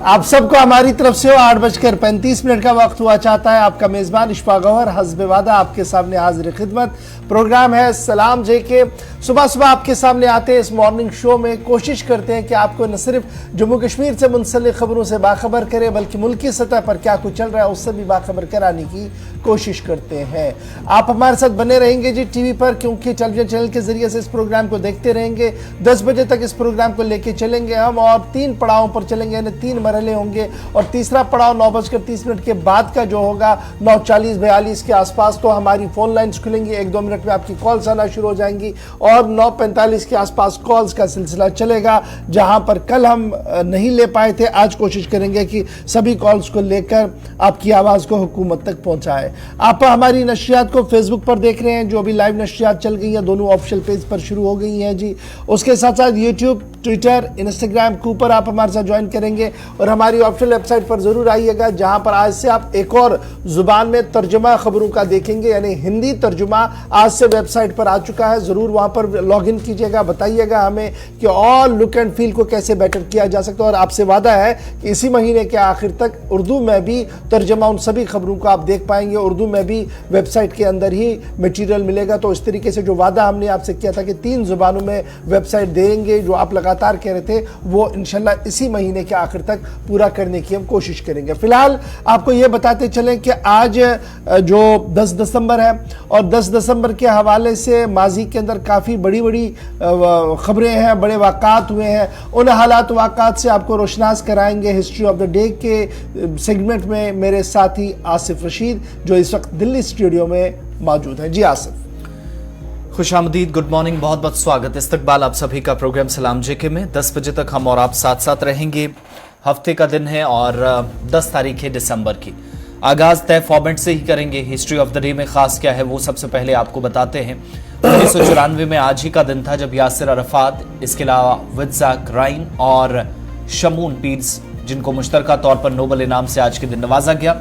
आप सबको हमारी तरफ से 8:35 का वक्त हुआ चाहता है। आपका मेजबान इशफाक गौहर हस्बे वादा आपके सामने हाजिर खिदमत। प्रोग्राम है सलाम जेके। सुबह सुबह आपके सामने आते हैं इस मॉर्निंग शो में, कोशिश करते हैं कि आपको न सिर्फ जम्मू कश्मीर से मुंसलिक खबरों से बाखबर करें बल्कि मुल्की सतह पर क्या कुछ चल रहा है उससे भी बाखबर कराने की कोशिश करते हैं। आप हमारे साथ बने रहेंगे जी टीवी पर, क्योंकि टेलीविजन चैनल के जरिए से इस प्रोग्राम को देखते रहेंगे। 10 बजे तक इस प्रोग्राम को लेके चलेंगे हम और 3 पड़ावों पर चलेंगे, यानी 3 मरहले होंगे और तीसरा पड़ाव 9:30 के बाद का जो होगा 9:40-42 के आसपास, तो हमारी फोन लाइन्स खुलेंगी। 1-2 मिनट में आपकी कॉल्स आना शुरू हो जाएंगी और 9:45 के आसपास कॉल्स का सिलसिला चलेगा। जहां पर कल हम नहीं ले पाए थे, आज कोशिश करेंगे कि सभी कॉल्स को लेकर आपकी आवाज को हुकूमत तक पहुंचाए। आप हमारी नशियात को फेसबुक पर देख रहे हैं, जो अभी लाइव नशियात चल गई हैं, दोनों ऑफिशियल पेज पर शुरू हो गई हैं जी। उसके साथ साथ यूट्यूब, ट्विटर, इंस्टाग्राम के ऊपर आप हमारे साथ ज्वाइन करेंगे और हमारी ऑफिशियल वेबसाइट पर जरूर आइएगा, जहां पर आज से आप एक और जुबान में तर्जुमा खबरों का देखेंगे, यानी हिंदी तर्जुमा आज से वेबसाइट पर आ चुका है। जरूर वहां पर लॉग इन कीजिएगा, बताइएगा हमें कि ऑल लुक एंड फील को कैसे बेटर किया जा सकता है। और आपसे वादा है कि इसी महीने के आखिर तक उर्दू में भी तर्जुमा उन सभी खबरों को आप देख पाएंगे। उर्दू में भी वेबसाइट के अंदर ही मटेरियल मिलेगा। तो इस तरीके से जो वादा हमने आपसे किया था कि 3 जुबानों में वेबसाइट देंगे, जो आप लगातार कह रहे थे, वो इंशाल्लाह इसी महीने के आखिर तक पूरा करने की हम कोशिश करेंगे। फिलहाल आपको ये बताते चलें कि आज जो 10 दिसंबर है और 10 दिसंबर के हवाले से माजी के अंदर काफ़ी बड़ी बड़ी खबरें हैं, बड़े वाक़ात हुए हैं। उन हालात वाक़ात से आपको रोशनास कराएंगे हिस्ट्री ऑफ द डे के सेगमेंट में मेरे साथी आसिफ रशीद, जो इस वक्त दिल्ली स्टूडियो में मौजूद हैं। जी आसिफ, खुशामदीद, गुड मॉर्निंग, बहुत बहुत स्वागत, इस्तकबाल आप सभी का प्रोग्राम सलाम जेके में। 10 बजे तक हम और आप साथ साथ रहेंगे। हफ्ते का दिन है और 10 तारीख है दिसंबर की। आगाज तय फॉर्मेट से ही करेंगे। हिस्ट्री ऑफ द डे में खास क्या है वो सबसे पहले आपको बताते हैं। 1994 में आज ही का दिन था जब यासिर अरफात, इसके अलावा वित्ज़ाक राइन और शमून पीर्स, जिनको मुश्तरका तौर पर नोबल इनाम से आज के दिन नवाजा गया,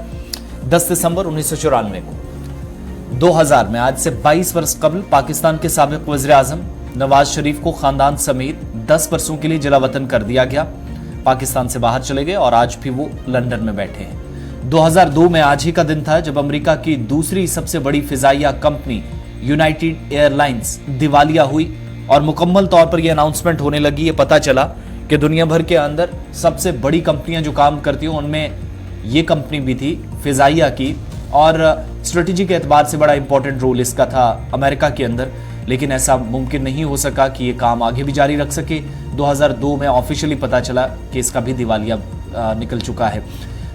10 दिसंबर 1994 को। 2000 में आज से 22 वर्ष कबल पाकिस्तान के साबिक वज़ीर-ए-आज़म नवाज शरीफ को खानदान समेत 10 वर्षों के लिए जलावतन कर दिया गया। पाकिस्तान से बाहर चले गए और आज भी वो लंदन में बैठे हैं। 2002 में आज ही का दिन था जब अमेरिका की दूसरी सबसे बड़ी फिजाइया कंपनी यूनाइटेड एयरलाइंस दिवालिया हुई और मुकम्मल तौर पर यह अनाउंसमेंट होने लगी। ये पता चला कि दुनिया भर के अंदर सबसे बड़ी कंपनियां जो काम करती हैं उनमें ये कंपनी भी थी फिजाइया की, और स्ट्रेटेजी के एतबार से बड़ा इंपॉर्टेंट रोल इसका था अमेरिका के अंदर। लेकिन ऐसा मुमकिन नहीं हो सका कि ये काम आगे भी जारी रख सके। 2002 में ऑफिशियली पता चला कि इसका भी दिवालिया निकल चुका है।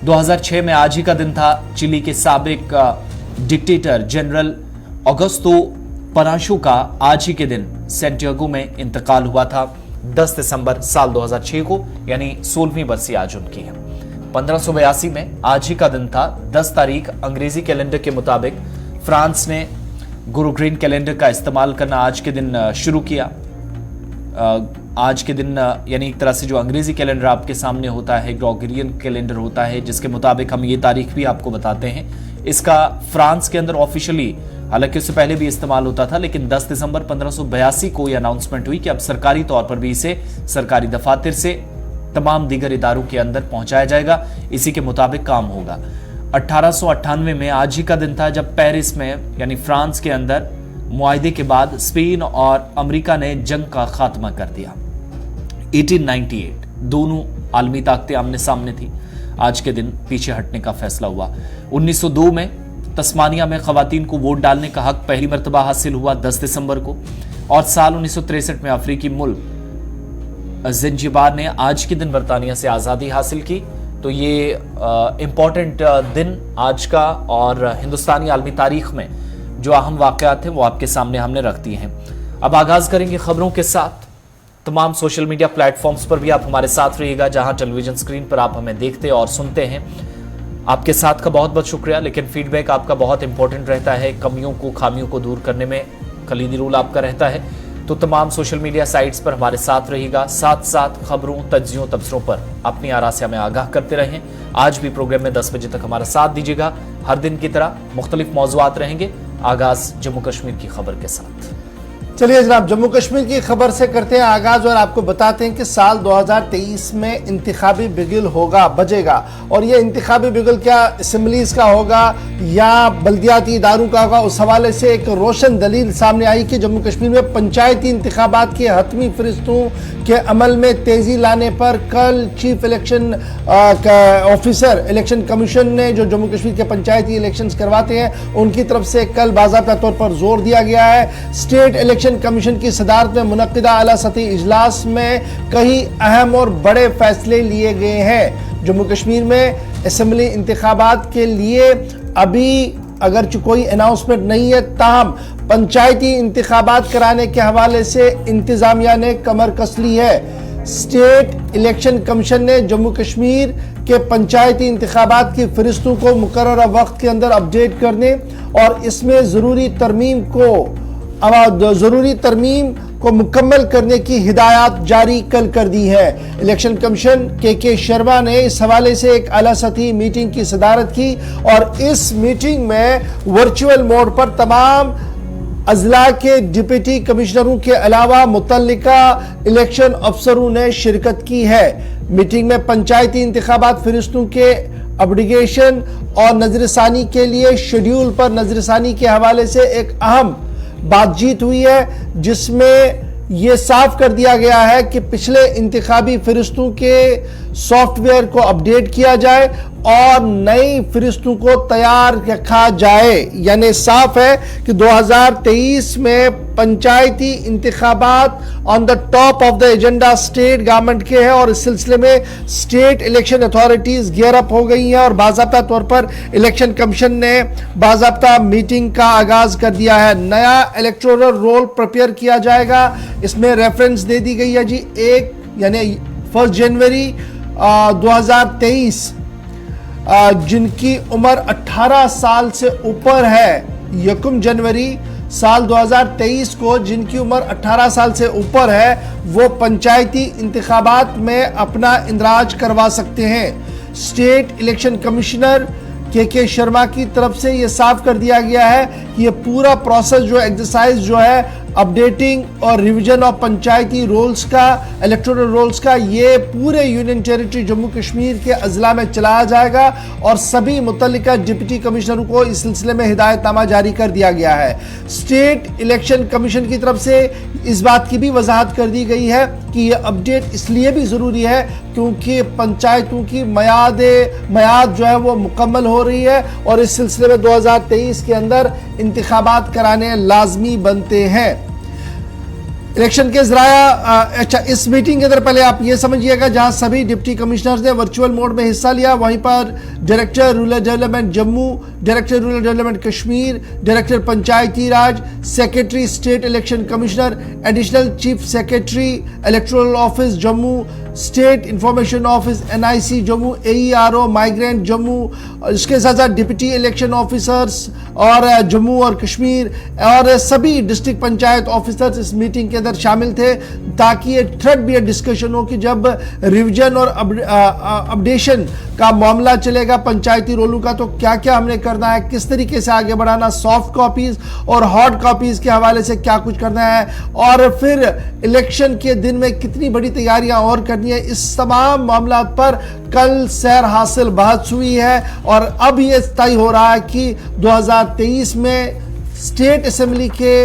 2006 में आज ही का दिन था चिली के साबिक डिक्टेटर जनरल ऑगस्टो पनाशो का आज ही के दिन सैंटियागो में इंतकाल हुआ था 10 दिसंबर साल 2006 को, यानी 16वीं बरसी आज उनकी है। 1582 में आज ही का दिन था। 10 तारीख अंग्रेजी कैलेंडर के मुताबिक फ्रांस ने ग्रेगोरियन कैलेंडर का इस्तेमाल करना आज के दिन शुरू किया। आज के दिन यानी एक तरह से जो अंग्रेजी कैलेंडर आपके सामने होता है ग्रेगोरियन कैलेंडर होता है, जिसके मुताबिक हम ये तारीख भी आपको बताते हैं। इसका फ्रांस के अंदर ऑफिशियली, हालांकि उससे पहले भी इस्तेमाल होता था, लेकिन 10 दिसंबर 1582 को यह अनाउंसमेंट हुई कि अब सरकारी तौर पर भी इसे सरकारी दफातर से तमाम दीगर इदारों के अंदर पहुंचाया जाएगा। इसी के मुताबिक काम होगा। 1898 में आज ही का दिन था जब पेरिस में यानी फ्रांस के अंदर मुआहदे के बाद स्पेन और अमेरिका ने जंग का खात्मा कर दिया। 1898 दोनों आलमी ताकतें आमने सामने थी। आज के दिन पीछे हटने का फैसला हुआ। 1902 में तस्मानिया में खवातीन को वोट डालने का हक पहली मरतबा हासिल हुआ 10 दिसंबर को। और साल 1963 में अफ्रीकी मुल्क ज़ंजीबार ने आज के दिन बरतानिया से आज़ादी हासिल की। तो ये इम्पॉर्टेंट दिन आज का, और हिंदुस्तानी आलमी तारीख में जो अहम वाक़यात हैं वो आपके सामने हमने रख दिए हैं। अब आगाज़ करेंगे खबरों के साथ। तमाम सोशल मीडिया प्लेटफॉर्म्स पर भी आप हमारे साथ रहिएगा, जहां टेलीविजन स्क्रीन पर आप हमें देखते और सुनते हैं। आपके साथ का बहुत बहुत शुक्रिया, लेकिन फीडबैक आपका बहुत इंपॉर्टेंट रहता है। कमियों को, खामियों को दूर करने में कलीदी रोल आपका रहता है। तो तमाम सोशल मीडिया साइट्स पर हमारे साथ रहिएगा, साथ साथ खबरों, तज्जियों, तबसरों पर अपनी आरा से हमें आगाह करते रहें। आज भी प्रोग्राम में 10 बजे तक हमारा साथ दीजिएगा। हर दिन की तरह मुख्तलिफ मौज़ूआत रहेंगे। आगाज जम्मू कश्मीर की खबर के साथ। चलिए जनाब, जम्मू कश्मीर की खबर से करते हैं आगाज और आपको बताते हैं कि साल 2023 में इंतखाबी बिगुल होगा, बजेगा। और ये इंतखाबी बिगुल क्या असम्बलीज का होगा या बल्दियाती इदारों का होगा, उस हवाले से एक रोशन दलील सामने आई कि जम्मू कश्मीर में पंचायती इंतखाबात के हतमी फरिश्तों के अमल में तेजी लाने पर कल chief election officer election commission ने, जो जम्मू कश्मीर के पंचायती इलेक्शंस करवाते हैं, उनकी तरफ से कल बाज़ाब्ता तौर पर जोर दिया गया है। स्टेट इलेक्शन कमीशन की सदारत में मुनक्किदा आला सतही इजलास में कई अहम और बड़े फैसले लिए गए हैं। जम्मू कश्मीर में असेंबली इंतखाबात के लिए अभी अगरचे कोई अनाउंसमेंट नहीं है, ताहम पंचायती इंतखाबात कराने के हवाले से इंतजामिया ने कमर कस ली है। स्टेट इलेक्शन कमीशन ने जम्मू कश्मीर के पंचायती इंतखाबात की फरिश्तों को मुकर्ररा वक्त के अंदर अपडेट करने और इसमें ज़रूरी तरमीम को मुकम्मल करने की हिदायत जारी कल कर दी है। इलेक्शन कमीशन के शर्मा ने इस हवाले से एक आला सतही मीटिंग की सदारत की और इस मीटिंग में वर्चुअल मोड पर तमाम अजला के डिप्टी कमिश्नरों के अलावा मुतल्लिका इलेक्शन अफसरों ने शिरकत की है। मीटिंग में पंचायती इंतखाबात फरिश्तों के अपडेशन और नजरसानी के लिए शेड्यूल पर नजरसानी के हवाले से एक अहम बातचीत हुई है, जिसमें यह साफ कर दिया गया है कि पिछले इंतखाबी फरिश्तों के सॉफ्टवेयर को अपडेट किया जाए और नई फरिश्तों को तैयार रखा जाए। यानी साफ है कि 2023 में पंचायती इंतखाबात on the top of the agenda state government के हैं और इस सिलसिले में state election authorities gear up हो गई हैं और बाज़ाब्ता तौर पर इलेक्शन कमीशन ने बाज़ाब्ता मीटिंग का आगाज कर दिया है। नया इलेक्टोरल रोल प्रिपेयर किया जाएगा। इसमें रेफरेंस दे दी गई है जी, 1 जनवरी 2023 जिनकी उम्र 18 साल से ऊपर है, 1 जनवरी साल 2023 को जिनकी उम्र 18 साल से ऊपर है वो पंचायती इंतखाबात में अपना इंदराज करवा सकते हैं। स्टेट इलेक्शन कमिश्नर के शर्मा की तरफ से ये साफ कर दिया गया है कि ये पूरा प्रोसेस जो एक्सरसाइज जो है अपडेटिंग और रिवीजन ऑफ पंचायती रोल्स का, इलेक्टोरल रोल्स का, ये पूरे यूनियन टेरिटरी जम्मू कश्मीर के अजला में चलाया जाएगा और सभी मुतल्लिका डिप्टी कमिश्नरों को इस सिलसिले में हिदायतनामा जारी कर दिया गया है। स्टेट इलेक्शन कमीशन की तरफ से इस बात की भी वजाहत कर दी गई है कि ये अपडेट इसलिए भी ज़रूरी है क्योंकि पंचायतों की मयाद जो है वो मुकम्मल हो रही है और इस सिलसिले में 2023 के अंदर इंतखाबात कराने लाजमी बनते हैं। इलेक्शन के ज़राया, अच्छा, इस मीटिंग के अंदर पहले आप ये समझिएगा, जहां सभी डिप्टी कमिश्नर्स ने वर्चुअल मोड में हिस्सा लिया, वहीं पर director rural development Jammu, director rural development Kashmir, director panchayati raj, secretary state election commissioner, additional chief secretary electoral office Jammu, state information office NIC Jammu, AERO migrant Jammu, इसके साथ साथ डिप्टी इलेक्शन ऑफिसर्स और जम्मू और कश्मीर और सभी डिस्ट्रिक्ट पंचायत ऑफिसर्स इस मीटिंग के अंदर शामिल थे, ताकि ये थ्रेड भी डिस्कशन हो कि जब रिवीजन और अपडेशन का मामला चलेगा पंचायती रोलों का, तो क्या क्या हमने करना है, किस तरीके से आगे बढ़ाना, सॉफ्ट कॉपीज और हार्ड कॉपीज के हवाले से क्या कुछ करना है और फिर इलेक्शन के दिन में कितनी बड़ी तैयारियां और करनी है, इस तमाम मामला पर कल सैर हासिल बहस हुई है और अब यह तय हो रहा है कि 2023 में स्टेट असेंबली के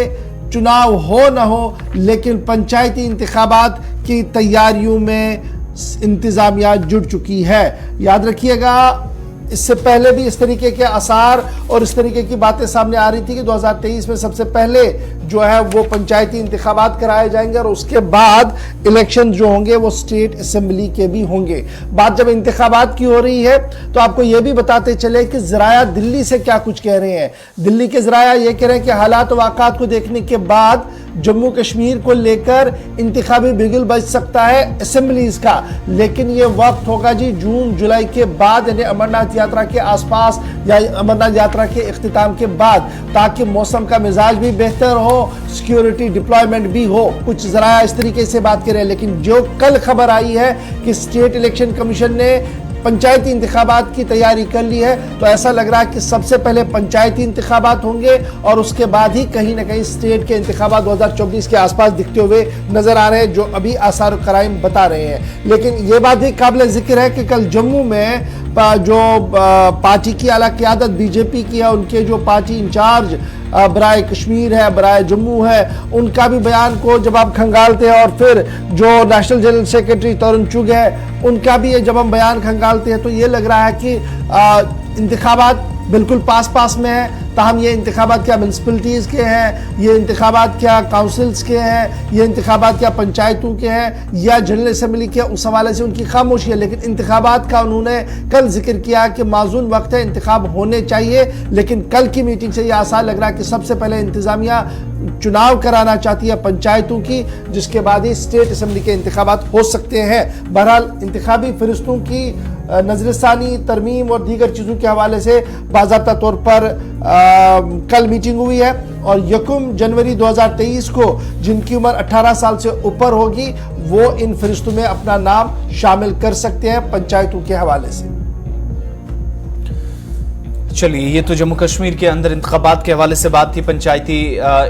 चुनाव हो न हो, लेकिन पंचायती इंतखाबात की तैयारियों में इंतजामिया जुट चुकी है। याद रखिएगा, इससे पहले भी इस तरीके के आसार और इस तरीके की बातें सामने आ रही थी कि 2023 में सबसे पहले जो है वो पंचायती इंतखाबात कराए जाएंगे और उसके बाद इलेक्शन जो होंगे वो स्टेट असेंबली के भी होंगे। बात जब इंतखाबात की हो रही है तो आपको ये भी बताते चले कि ज़राया दिल्ली से क्या कुछ कह रहे हैं। दिल्ली के ज़राया ये कह रहे हैं कि हालात वाक़ात को देखने के बाद जम्मू कश्मीर को लेकर इंतखाबी बिगुल बज सकता है असेंबलीज का, लेकिन ये वक्त होगा जी जून जुलाई के बाद, यानी अमरनाथ यात्रा के आसपास या अमरनाथ यात्रा के इख्तिताम के बाद, ताकि मौसम का मिजाज भी बेहतर हो, सिक्योरिटी डिप्लॉयमेंट भी हो। कुछ ज़राया इस तरीके से बात करें, लेकिन जो कल खबर आई है कि स्टेट इलेक्शन कमीशन ने पंचायती इंतखाबात की तैयारी कर ली है, तो ऐसा लग रहा है कि सबसे पहले पंचायती इंतखाबात होंगे और उसके बाद ही कहीं ना कहीं स्टेट के इंतखाबात 2024 के आसपास दिखते हुए नजर आ रहे हैं, जो अभी आसार कराइम बता रहे हैं। लेकिन ये बात भी काबिल जिक्र है कि कल जम्मू में जो पार्टी की आला क़यादत बीजेपी की है, उनके जो पार्टी इंचार्ज बराए कश्मीर है, बराए जम्मू है, उनका भी बयान को जब आप खंगालते हैं, और फिर जो नेशनल जनरल सेक्रेटरी तरुण चुग है उनका भी जब हम बयान खंगालते हैं, तो ये लग रहा है कि इंतखाबात बिल्कुल पास पास में है। ताहम ये इंतखाबात क्या म्यूनसिपलिटीज़ के हैं, ये इंतखाबात क्या काउंसिल्स के हैं, ये इंतखाबात क्या पंचायतों के हैं या जनरल असम्बली के, उस हवाले से उनकी खामोशी है। लेकिन इंतखाबात का उन्होंने कल जिक्र किया कि माजून वक्त है, इंतखाब होने चाहिए। लेकिन कल की मीटिंग से यह आसार लग रहा है कि सबसे पहले इंतजामिया चुनाव कराना चाहती है पंचायतों की, जिसके बाद ही स्टेट असम्बली के इंतखाबात हो सकते हैं। बहरहाल इंतखाबी फरिश्तों की नजरसानी, तरमीम और दीगर चीज़ों के हवाले से बाज़ाब्ता तौर पर कल मीटिंग हुई है, और 1 जनवरी 2023 को जिनकी उम्र 18 साल से ऊपर होगी वो इन फरिश्तों में अपना नाम शामिल कर सकते हैं पंचायतों के हवाले से। चलिए, ये तो जम्मू कश्मीर के अंदर इंतखाबात के हवाले से बात थी। पंचायती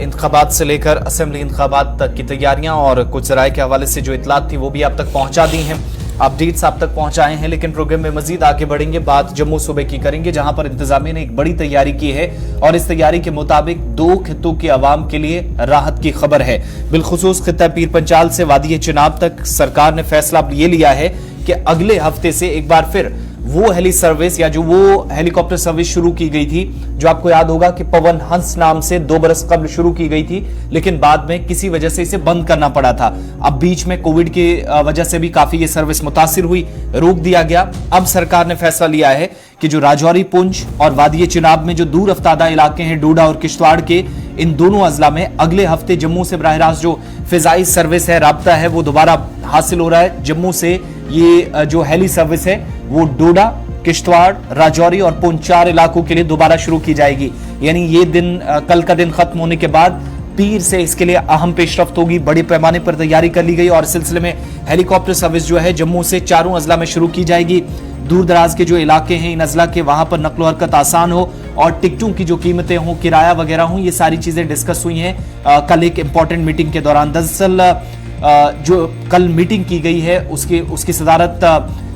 इंतखाबात से लेकर असेंबली इंतखाबात तक की तैयारियां और कुछ ज़राए के हवाले से जो इतलात थी वो भी आप तक पहुंचा दी हैं, अपडेट्स आप तक पहुंचाए हैं। लेकिन प्रोग्राम में मजीद आगे बढ़ेंगे, बात जम्मू सूबे की करेंगे, जहां पर इंतजामिया ने एक बड़ी तैयारी की है और इस तैयारी के मुताबिक 2 खित्तों के अवाम के लिए राहत की खबर है। बिलखुसूस खित्ता पीर पंचाल से वादी चिनाब तक सरकार ने फैसला ये लिया है कि अगले हफ्ते से एक बार फिर वो हेली सर्विस या जो वो हेलीकॉप्टर सर्विस शुरू की गई थी, जो आपको याद होगा कि पवन हंस नाम से 2 बरस कबल शुरू की गई थी, लेकिन बाद में किसी वजह से इसे बंद करना पड़ा था। अब बीच में कोविड की वजह से भी काफी ये सर्विस मुतासिर हुई, रोक दिया गया। अब सरकार ने फैसला लिया है कि जो राजौरी, पुंछ और वादी चिनाब में जो दूर अफ्तादा इलाके हैं, डोडा और किश्तवाड़ के, इन दोनों अजला में अगले हफ्ते जम्मू से बराह रास्त जो फिजाई सर्विस है, राब्ता है, वो दोबारा हासिल हो रहा है। जम्मू से ये जो हेली सर्विस है वो डोडा, किश्तवाड़, राजौरी और पुंछ 4 इलाकों के लिए दोबारा शुरू की जाएगी। यानी ये दिन, कल का दिन खत्म होने के बाद पीर से इसके लिए अहम पेशरफ्त होगी। बड़े पैमाने पर तैयारी कर ली गई और इस सिलसिले में हेलीकॉप्टर सर्विस जो है जम्मू से 4 अजला में शुरू की जाएगी। दूर दराज के जो इलाके हैं इन अजला के, वहां पर नकलो हरकत आसान हो और टिकटों की जो कीमतें हों, किराया वगैरह हों, ये सारी चीजें डिस्कस हुई हैं कल एक इंपॉर्टेंट मीटिंग के दौरान। दरअसल जो कल मीटिंग की गई है उसकी सदारत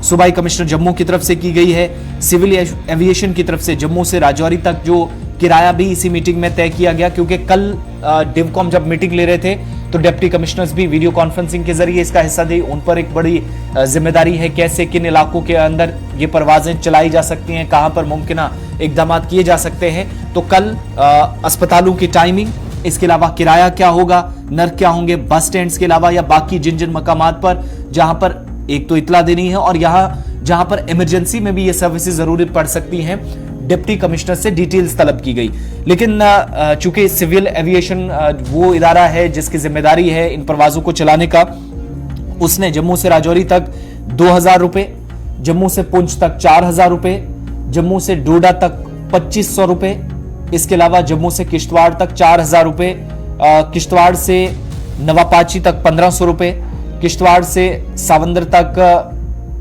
सूबाई कमिश्नर जम्मू की तरफ से की गई है। सिविल एविएशन की तरफ से जम्मू से राजौरी तक जो किराया भी इसी मीटिंग में तय किया गया, क्योंकि कल डिवकॉम जब मीटिंग ले रहे थे तो डिप्टी कमिश्नर्स भी वीडियो कॉन्फ्रेंसिंग के जरिए इसका हिस्सा दी। उन पर एक बड़ी जिम्मेदारी है, कैसे किन इलाकों के अंदर ये परवाजें चलाई जा सकती हैं, कहां पर मुमकिन इकदाम किए जा सकते हैं। तो कल अस्पतालों की टाइमिंग, इसके अलावा किराया क्या होगा, नर्क क्या होंगे, बस स्टैंड्स के अलावा या बाकी जिन जिन मकामात पर जहां पर एक तो इतला देनी है और यहाँ जहां पर इमरजेंसी में भी ये सर्विसेज जरूरी पड़ सकती हैं, डिप्टी कमिश्नर से डिटेल्स तलब की गई। लेकिन चूंकि सिविल एविएशन वो इदारा है जिसकी जिम्मेदारी है इन परवाजों को चलाने का, उसने जम्मू से राजौरी तक 2000 रुपए, जम्मू से पुंछ तक 4000 रुपए, जम्मू से डोडा तक 2500 रुपए, इसके अलावा जम्मू से किश्तवाड़ तक 4000 रुपए, किश्तवाड़ से नवापाची तक 1500 रुपए, किश्तवाड़ से सावंदर तक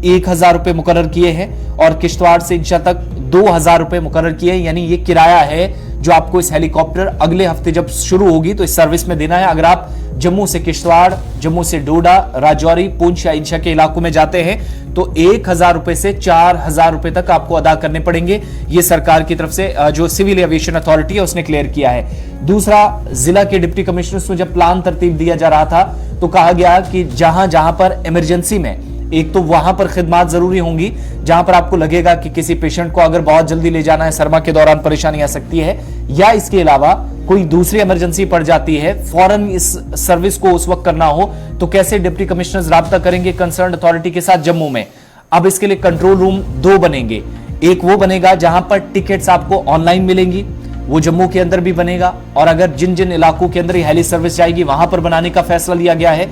1000 रुपए मुकर्रर किए हैं और किश्तवाड़ से इंशा तक 2000 रुपए मुकर्रर किए हैं। यानी ये किराया है जो आपको इस हेलीकॉप्टर अगले हफ्ते जब शुरू होगी तो इस सर्विस में देना है। अगर आप जम्मू से किश्तवाड़, जम्मू से डोडा, राजौरी, पुंछ या इंशा के इलाकों में जाते हैं तो 1000 रुपए से 4000 रुपए तक आपको अदा करने पड़ेंगे। ये सरकार की तरफ से जो सिविल एविएशन अथॉरिटी है उसने क्लियर किया है। दूसरा, जिला के डिप्टी कमिश्नर्स को जब प्लान तरतीब दिया जा रहा था तो कहा गया कि जहां जहां पर इमरजेंसी में, एक तो वहां पर खिदमात जरूरी होंगी जहां पर आपको लगेगा कि किसी पेशेंट को अगर बहुत जल्दी ले जाना है, सरमा के दौरान परेशानी आ सकती है, या इसके अलावा कोई दूसरी इमरजेंसी पड़ जाती है, फौरन इस सर्विस को उस वक्त करना हो तो कैसे डिप्टी कमिश्नर्स राब्ता करेंगे कंसर्न अथॉरिटी के साथ जम्मू में। अब इसके लिए कंट्रोल रूम 2 बनेंगे। एक वो बनेगा जहां पर टिकट्स आपको ऑनलाइन मिलेंगी, वो जम्मू के अंदर भी बनेगा, और अगर जिन जिन इलाकों के अंदर ये हेली सर्विस जाएगी वहां पर बनाने का फैसला लिया गया है।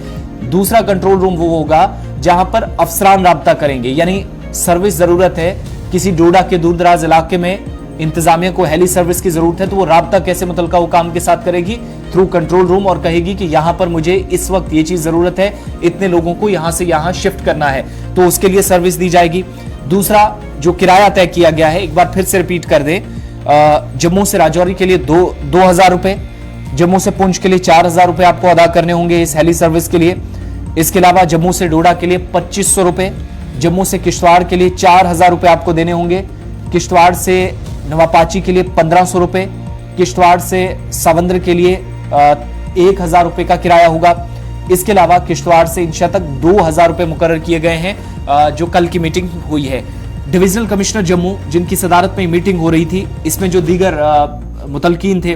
दूसरा कंट्रोल रूम वो होगा जहां पर अफसरान राब्ता करेंगे, यानी सर्विस जरूरत है किसी डोडा के दूर दराज इलाके में, इंतजामिया को हेली सर्विस की जरूरत है, तो वो राब्ता कैसे मुतलका हुकाम के साथ करेगी, थ्रू कंट्रोल रूम, और कहेगी कि यहां पर मुझे इस वक्त ये चीज जरूरत है, इतने लोगों को यहां से यहां शिफ्ट करना है, तो उसके लिए सर्विस दी जाएगी। दूसरा जो किराया तय किया गया है, एक बार फिर से रिपीट कर दें, जम्मू से राजौरी के लिए 2,000 रुपए, जम्मू से पुंछ के लिए 4,000 रुपए आपको अदा करने होंगे इस हेली सर्विस के लिए। इसके अलावा जम्मू से डोडा के लिए 2,500 रुपए, जम्मू से किश्तवाड़ के लिए 4,000 रुपए आपको देने होंगे, किश्तवाड़ से नवापाची के लिए 1,500 रुपए, किश्तवाड़ से सावंद्र के लिए 1,000 रुपए का किराया होगा। इसके अलावा किश्तवाड़ से इंशा तक 2,000 रुपए मुकर्रर किए गए हैं। जो कल की मीटिंग हुई है, डिविजनल कमिश्नर जम्मू जिनकी सदारत में मीटिंग हो रही थी, इसमें जो दीगर मुतलकीन थे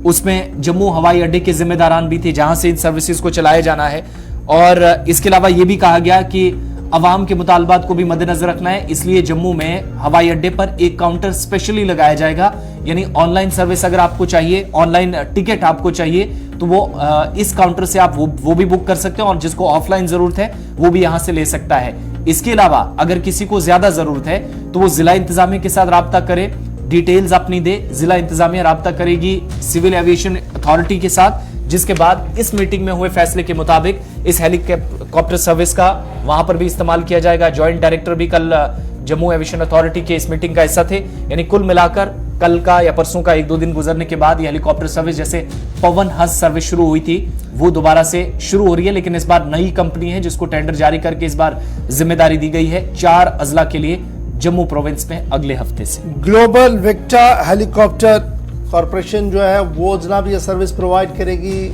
उसमें जम्मू हवाई अड्डे के जिम्मेदारान भी थे जहां से इन सर्विसेज को चलाया जाना है। और इसके अलावा यह भी कहा गया कि अवाम के मुतालबात को भी मद्देनजर रखना है, इसलिए जम्मू में हवाई अड्डे पर एक काउंटर स्पेशली लगाया जाएगा। यानी ऑनलाइन सर्विस अगर आपको चाहिए, ऑनलाइन टिकट आपको चाहिए, तो वो इस काउंटर से आप वो भी बुक कर सकते हैं, और जिसको ऑफलाइन जरूरत है वो भी यहां से ले सकता है। इसके अलावा अगर किसी को ज्यादा जरूरत है तो वो जिला इंतजामिया के साथ राब्ता करे, डिटेल्स अपनी दे, जिला इंतजामिया राब्ता करेगी सिविल एविएशन अथॉरिटी के साथ, जिसके बाद इस मीटिंग में हुए फैसले के मुताबिक इस हेलीकॉप्टर सर्विस का वहां पर भी इस्तेमाल किया जाएगा। जॉइंट डायरेक्टर भी कल जम्मू एविएशन अथॉरिटी के इस मीटिंग का हिस्सा थे। यानी कुल मिलाकर कल का या परसों का 1-2 दिन गुजरने के बाद ये हेलीकॉप्टर सर्विस, जैसे पवन हंस सर्विस शुरू हुई थी, वो दोबारा से शुरू हो रही है, लेकिन इस बार नई कंपनी है जिसको टेंडर जारी करके इस बार जिम्मेदारी दी गई है 4 अजला के लिए जम्मू प्रोविंस में अगले हफ्ते से। ग्लोबल विक्टा हेलीकॉप्टर कॉरपोरेशन जो है वो जनाब ये सर्विस प्रोवाइड करेगी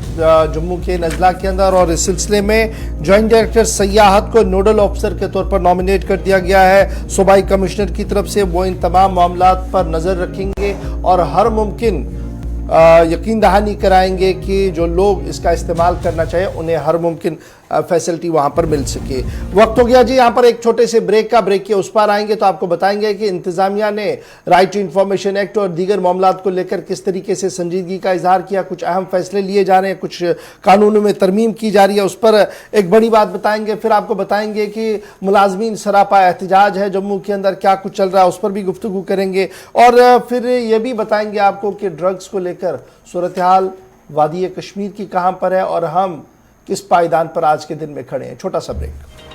जम्मू के अजला के अंदर, और इस सिलसिले में जॉइंट डायरेक्टर सयाहत को नोडल ऑफिसर के तौर पर नॉमिनेट कर दिया गया है सूबाई कमिश्नर की तरफ से। वो इन तमाम मामलात पर नज़र रखेंगे और हर मुमकिन यकीन दहानी कराएंगे कि जो लोग इसका इस्तेमाल करना चाहिए उन्हें हर मुमकिन फैसिलिटी वहां पर मिल सके। वक्त हो गया जी यहाँ पर एक छोटे से ब्रेक का। ब्रेक के उस पार आएंगे तो आपको बताएंगे कि इंतजामिया ने राइट टू इंफॉर्मेशन एक्ट और दीगर मामलात को लेकर किस तरीके से संजीदगी का इजहार किया, कुछ अहम फैसले लिए जा रहे हैं, कुछ कानूनों में तरमीम की जा रही है, उस पर एक बड़ी बात बताएंगे। फिर आपको बताएंगे कि मुलाजमीन सरापा एहतजाज है जम्मू के अंदर, क्या कुछ चल रहा है उस पर भी गुफ्तगू करेंगे। और फिर ये भी बताएंगे आपको कि ड्रग्स को लेकर सूरत हाल वादी कश्मीर की कहां पर है और हम किस पायदान पर आज के दिन में खड़े हैं। छोटा सा ब्रेक।